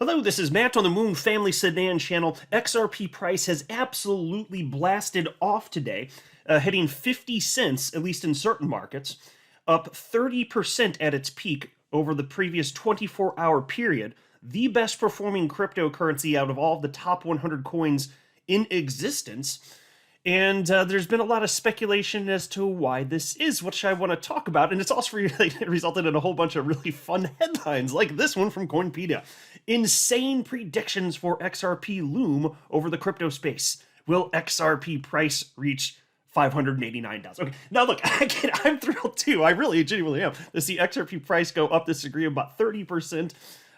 Hello, this is Matt on the Moon Family Sedan channel. XRP price has absolutely blasted off today, hitting 50 cents, at least in certain markets, up 30% at its peak over the previous 24-hour period. The best performing cryptocurrency out of all of the top 100 coins in existence. And there's been a lot of speculation as to why this is, which I want to talk about. And it's also really resulted in a whole bunch of really fun headlines, like this one from Coinpedia. Insane predictions for XRP loom over the crypto space. Will XRP price reach $589? Okay, now look, I'm thrilled too. I really genuinely am to see XRP price go up this degree, about 30%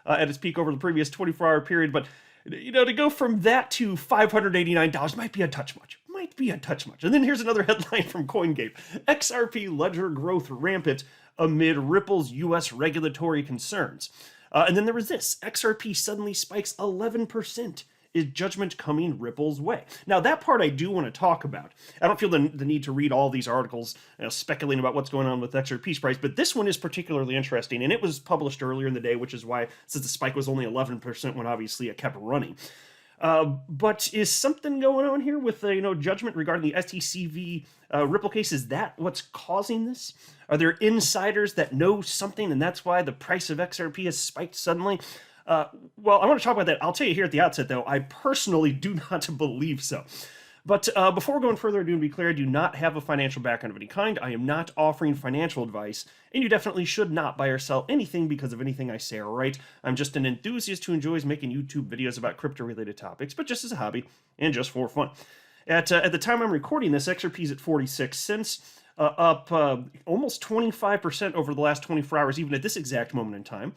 at its peak over the previous 24-hour period. But to go from that to $589 might be a touch much. And then here's another headline from CoinGate. XRP ledger growth rampant amid Ripple's U.S. regulatory concerns. And then there was this. XRP suddenly spikes 11%. Is judgment coming Ripple's way? Now, that part I do want to talk about. I don't feel the need to read all these articles speculating about what's going on with XRP's price, but this one is particularly interesting, and it was published earlier in the day, which is why, since the spike was only 11% when obviously it kept running. But is something going on here with judgment regarding the STCV Ripple case? Is that what's causing this? Are there insiders that know something, and that's why the price of XRP has spiked suddenly? Well, I want to talk about that. I'll tell you here at the outset, though, I personally do not believe so. But before going further ado, to be clear, I do not have a financial background of any kind. I am not offering financial advice, and you definitely should not buy or sell anything because of anything I say or write. I'm just an enthusiast who enjoys making YouTube videos about crypto-related topics, but just as a hobby and just for fun. At the time I'm recording this, XRP is at 46 cents, up almost 25% over the last 24 hours, even at this exact moment in time.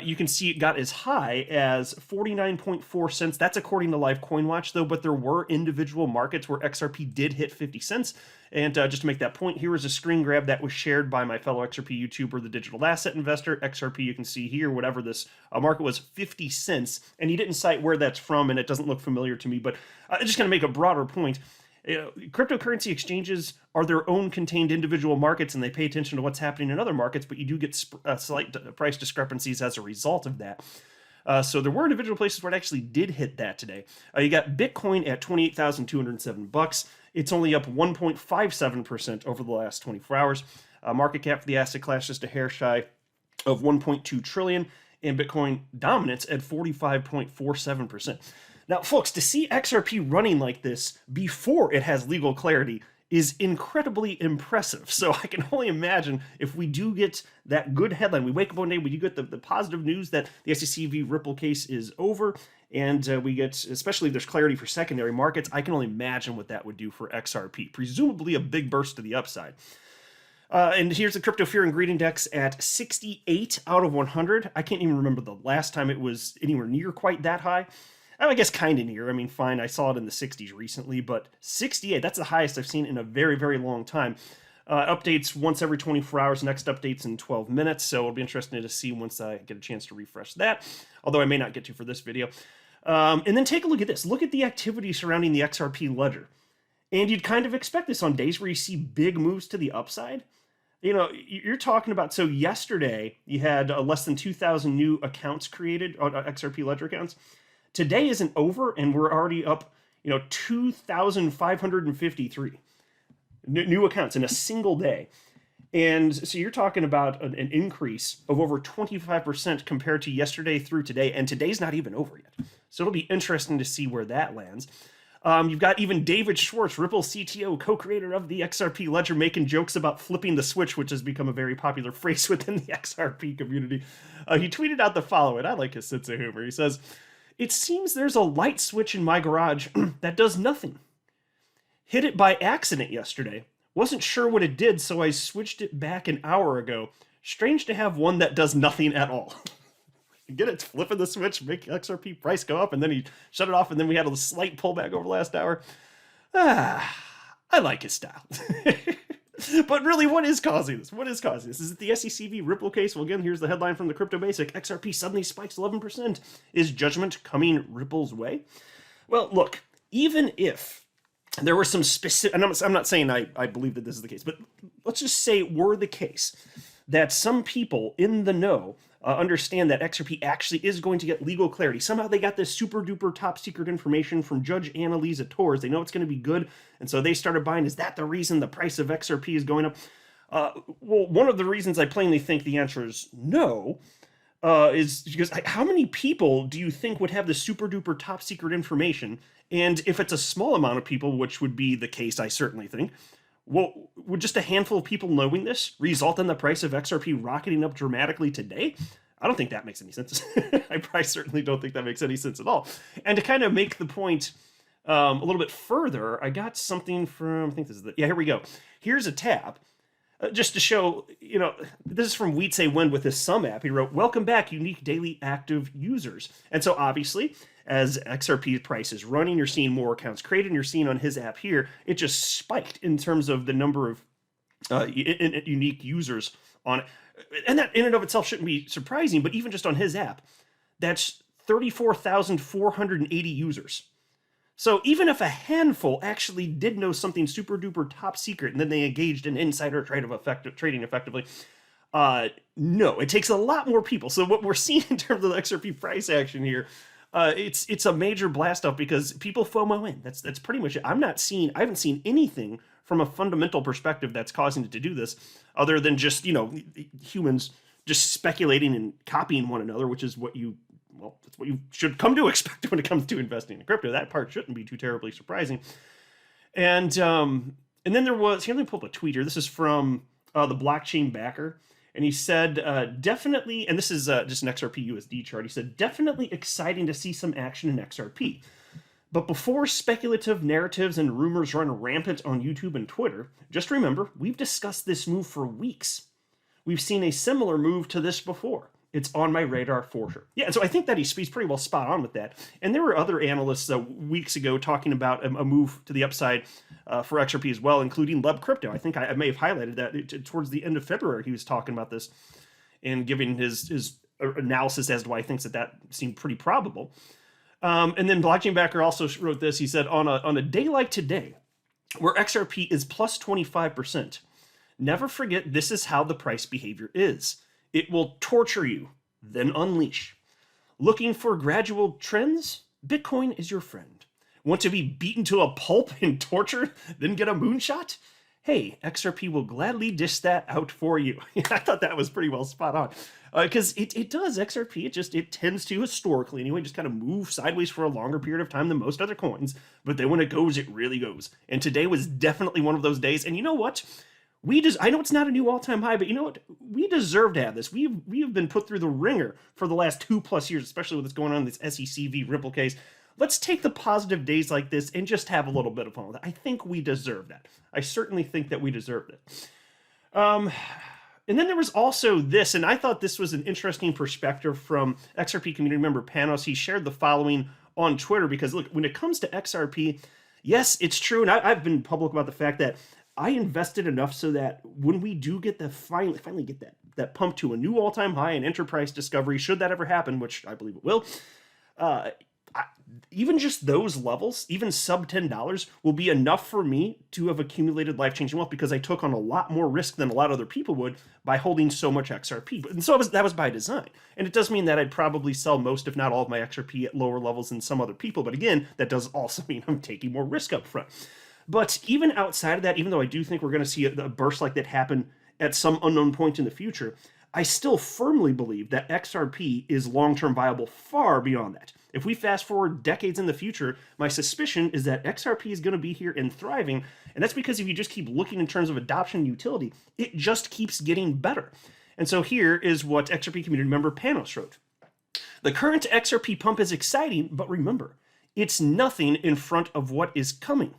You can see it got as high as 49.4 cents. That's according to Live Coin Watch, though, but there were individual markets where XRP did hit 50 cents. And just to make that point, here is a screen grab that was shared by my fellow XRP YouTuber, the Digital Asset Investor. XRP, you can see here, whatever this market was, 50 cents. And he didn't cite where that's from, and it doesn't look familiar to me, but I'm just going to make a broader point. Cryptocurrency exchanges are their own contained individual markets, and they pay attention to what's happening in other markets, but you do get slight price discrepancies as a result of that. So there were individual places where it actually did hit that today. You got Bitcoin at $28,207. It's only up 1.57% over the last 24 hours. Market cap for the asset class just a hair shy of 1.2 trillion, and Bitcoin dominance at 45.47%. Now, folks, to see XRP running like this before it has legal clarity is incredibly impressive. So I can only imagine if we do get that good headline, we wake up one day, we do get the positive news that the SEC Ripple case is over, and we get, especially if there's clarity for secondary markets, I can only imagine what that would do for XRP. Presumably a big burst to the upside. And here's the Crypto Fear and Greed Index at 68 out of 100. I can't even remember the last time it was anywhere near quite that high. I guess kind of near. I mean, fine, I saw it in the 60s recently, but 68, that's the highest I've seen in a very, very long time. Updates once every 24 hours, next updates in 12 minutes, so it'll be interesting to see once I get a chance to refresh that, although I may not get to for this video. And then take a look at this. Look at the activity surrounding the XRP ledger. And you'd kind of expect this on days where you see big moves to the upside. You're talking about, so yesterday you had less than 2,000 new accounts created on XRP ledger accounts. Today isn't over, and we're already up, 2,553 new accounts in a single day. And so you're talking about an increase of over 25% compared to yesterday through today, and today's not even over yet. So it'll be interesting to see where that lands. You've got even David Schwartz, Ripple CTO, co-creator of the XRP ledger, making jokes about flipping the switch, which has become a very popular phrase within the XRP community. He tweeted out the following. I like his sense of humor. He says, "It seems there's a light switch in my garage that does nothing. Hit it by accident yesterday. Wasn't sure what it did, so I switched it back an hour ago. Strange to have one that does nothing at all." Get it? Flipping the switch, make XRP price go up, and then he shut it off, and then we had a slight pullback over the last hour. I like his style. But really, what is causing this? What is causing this? Is it the SEC Ripple case? Well, again, here's the headline from the Crypto Basic. XRP suddenly spikes 11%. Is judgment coming Ripple's way? Well, look, even if there were some specific, and I'm not saying I believe that this is the case, but let's just say it were the case that some people in the know understand that XRP actually is going to get legal clarity. Somehow they got this super duper top secret information from Judge Annalisa Torres. They know it's going to be good, and so they started buying. Is that the reason the price of XRP is going up? Well, one of the reasons I plainly think the answer is no is because how many people do you think would have the super duper top secret information? And if it's a small amount of people, which would be the case, I certainly think, well, would just a handful of people knowing this result in the price of XRP rocketing up dramatically today? I don't think that makes any sense. I certainly don't think that makes any sense at all. And to kind of make the point a little bit further, I got something from, I think this is yeah, here we go. Here's a tab. Just to show, this is from Wheat Say When with his Sum app. He wrote, "Welcome back, unique daily active users." And so obviously, as XRP price is running, you're seeing more accounts created, and you're seeing on his app here, it just spiked in terms of the number of unique users on it. And that in and of itself shouldn't be surprising, but even just on his app, that's 34,480 users. So even if a handful actually did know something super duper top secret and then they engaged in insider trading effectively, no, it takes a lot more people. So what we're seeing in terms of the XRP price action here, it's a major blast off because people FOMO in. That's pretty much it. I haven't seen anything from a fundamental perspective that's causing it to do this, other than just humans just speculating and copying one another, which is that's what you should come to expect when it comes to investing in crypto. That part shouldn't be too terribly surprising. And then there was, here, let me pull up a tweet here. This is from the blockchain backer. And he said, definitely, and this is just an XRP USD chart. He said, definitely exciting to see some action in XRP. But before speculative narratives and rumors run rampant on YouTube and Twitter, just remember, we've discussed this move for weeks. We've seen a similar move to this before. It's on my radar for sure. Yeah, and so I think that he's pretty well spot on with that. And there were other analysts weeks ago talking about a move to the upside for XRP as well, including Leb Crypto. I think I may have highlighted that towards the end of February. He was talking about this and giving his analysis as to why he thinks that seemed pretty probable. And then Blockchain Backer also wrote this. He said, on a day like today, where XRP is plus 25%, never forget this is how the price behavior is. It will torture you, then unleash. Looking for gradual trends? Bitcoin is your friend. Want to be beaten to a pulp and tortured, then get a moonshot? Hey, XRP will gladly dish that out for you. I thought that was pretty well spot on. Because it does, XRP, it tends to, historically anyway, just kind of move sideways for a longer period of time than most other coins. But then when it goes, it really goes. And today was definitely one of those days. And you know what? I know it's not a new all-time high, but you know what? We deserve to have this. We have been put through the ringer for the last 2+ years, especially with what's going on in this SEC v. Ripple case. Let's take the positive days like this and just have a little bit of fun with it. I think we deserve that. I certainly think that we deserve it. And then there was also this, and I thought this was an interesting perspective from XRP community member Panos. He shared the following on Twitter because, look, when it comes to XRP, yes, it's true, and I've been public about the fact that I invested enough so that when we do get finally get that pump to a new all-time high in enterprise discovery, should that ever happen, which I believe it will, even just those levels, even sub $10, will be enough for me to have accumulated life-changing wealth because I took on a lot more risk than a lot of other people would by holding so much XRP. And so that was by design. And it does mean that I'd probably sell most, if not all, of my XRP at lower levels than some other people. But again, that does also mean I'm taking more risk up front. But even outside of that, even though I do think we're going to see a burst like that happen at some unknown point in the future, I still firmly believe that XRP is long-term viable far beyond that. If we fast forward decades in the future, my suspicion is that XRP is going to be here and thriving, and that's because if you just keep looking in terms of adoption and utility, it just keeps getting better. And so here is what XRP community member Panos wrote. The current XRP pump is exciting, but remember, it's nothing in front of what is coming.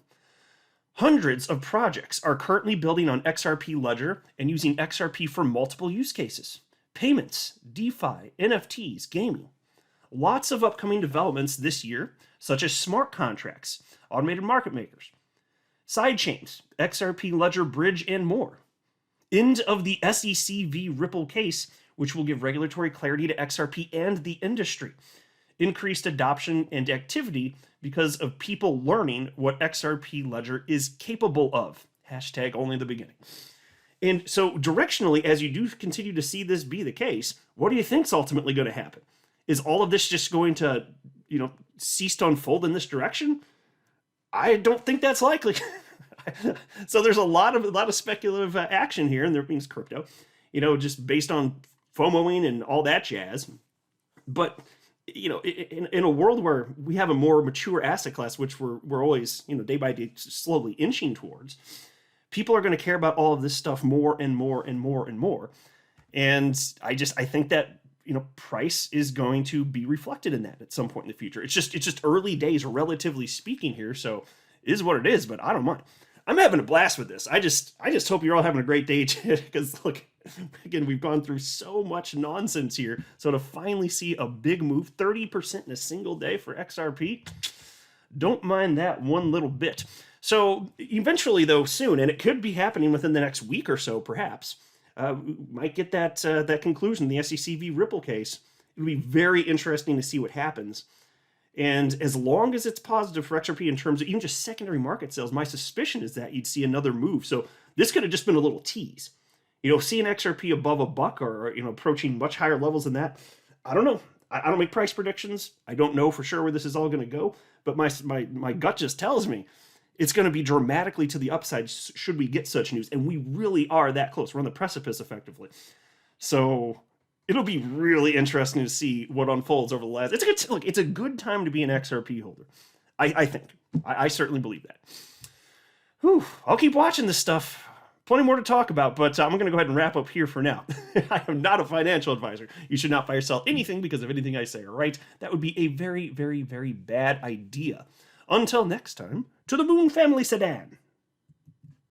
Hundreds of projects are currently building on XRP Ledger and using XRP for multiple use cases. Payments, DeFi, NFTs, gaming. Lots of upcoming developments this year, such as smart contracts, automated market makers, sidechains, XRP Ledger Bridge, and more. End of the SEC v. Ripple case, which will give regulatory clarity to XRP and the industry. Increased adoption and activity because of people learning what XRP Ledger is capable of. Hashtag only the beginning. And so, directionally, as you do continue to see this be the case, what do you think's ultimately going to happen? Is all of this just going to, cease to unfold in this direction? I don't think that's likely. So there's a lot of speculative action here, and there means crypto, just based on FOMOing and all that jazz. But in a world where we have a more mature asset class, which we're always day by day slowly inching towards, people are going to care about all of this stuff more and more and more and more. And I think that price is going to be reflected in that at some point in the future. It's just early days, relatively speaking here. So it is what it is, but I don't mind. I'm having a blast with this. I just hope you're all having a great day, because look, again, we've gone through so much nonsense here. So to finally see a big move, 30% in a single day for XRP, don't mind that one little bit. So eventually, though, soon, and it could be happening within the next week or so, perhaps, we might get that conclusion in the SEC v. Ripple case. It'll be very interesting to see what happens. And as long as it's positive for XRP in terms of even just secondary market sales, my suspicion is that you'd see another move. So this could have just been a little tease. Seeing XRP above $1 or approaching much higher levels than that, I don't know. I don't make price predictions. I don't know for sure where this is all going to go, but my gut just tells me it's going to be dramatically to the upside should we get such news, and we really are that close. We're on the precipice, effectively. So it'll be really interesting to see what unfolds over the last. It's a good time to be an XRP holder. I think. I certainly believe that. Whew, I'll keep watching this stuff. Plenty more to talk about, but I'm going to go ahead and wrap up here for now. I am not a financial advisor. You should not buy or sell anything because of anything I say, all right? That would be a very, very, very bad idea. Until next time, to the Moon Family Sedan.